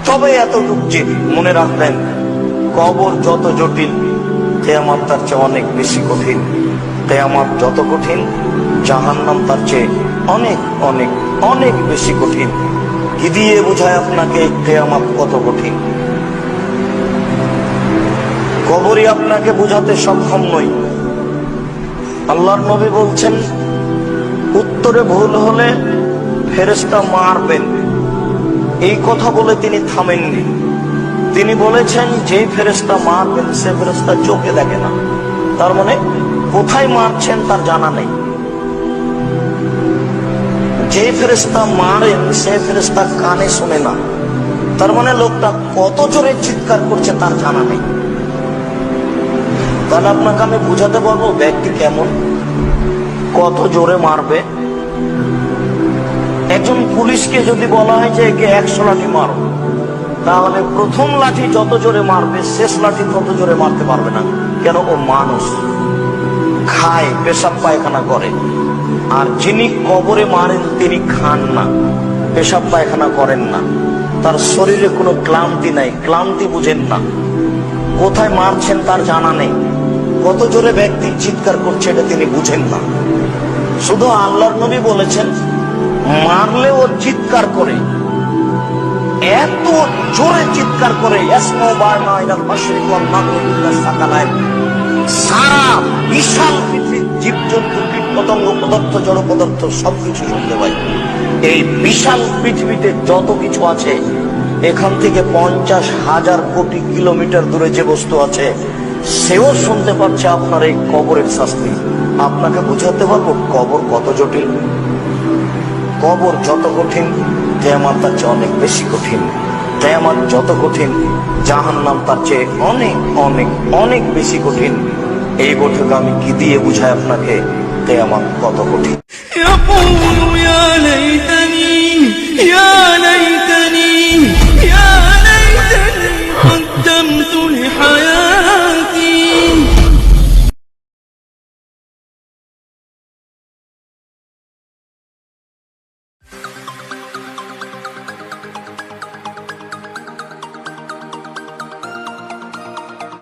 তবে এতটুকু যে মনে রাখবেন, কবর যত জটিল কিয়ামত তার চেয়ে অনেক বেশি কঠিন। কিয়ামত যত কঠিন জাহান্নাম তার চেয়ে অনেক অনেক অনেক বেশি কঠিন। কি দিয়ে বোঝায় আপনাকে কিয়ামত কত কঠিন? কবরই আপনাকে বোঝাতে সক্ষম নই। আল্লাহর নবী বলছেন, উত্তরে ভুল হলে ফেরেশতা মারবেন। এই কথা বলে তিনি থামেননি। তিনি বলেছেন, যে ফেরেশতা মারবেন সে ফেরেশতা চোখে দেখে না। তার মানে কোথায় মারছেন তার জানা নেই। যে ফেরেশতা মারেন সে ফেরেশতা কানে শোনে না। তার মানে লোকটা কত জোরে চিৎকার করছে তার জানা নেই। তাহলে আপনাকে আমি বুঝাতে পারবো ব্যক্তি কেমন, কত জোরে মারবে। একজন পুলিশকে যদি বলা হয় যে একে 100 লাঠি মারো, তাহলে প্রথম লাঠি যত জোরে মারবে শেষ লাঠি তত জোরে মারতে পারবে না। কেন? ও মানুষ, খায়, পেশাব পায়খানা করে। আর যিনি কবরে মারেন তিনি খান না, পেশাব পায়খানা করেন না, তার শরীরে কোনো ক্লান্তি নাই, ক্লান্তি বুঝেন না। কোথায় মারছেন তার জানা নেই, কত জোরে ব্যক্তি চিৎকার করছে এটা তিনি বুঝেন না। শুধু আল্লাহর নবী বলেছেন, মারলে ও চিৎকার করে, এত জোরে চিৎকার করে, সারা বিশাল পৃথিবীর জীবজন্তু, কীট পতঙ্গ, পদার্থ, জড় পদার্থ সবকিছু শুনতে পাই। এই বিশাল পৃথিবীতে যত কিছু আছে, এখান থেকে 50,000 কোটি কিলোমিটার দূরে যে বস্তু আছে সেও শুনতে পাচ্ছে আপনার এই কবরের শাস্তি। আপনাকে বুঝাতে পারবো কবর কত জটিল। কবর যত কঠিন কিয়ামত তার চেয়ে অনেক বেশি কঠিন। কিয়ামত যত কঠিন জাহান্নাম তার চেয়ে অনেক অনেক অনেক বেশি কঠিন। এই বৈঠকে আমি কি দিয়ে বুঝাই আপনাকে কিয়ামত কত কঠিন।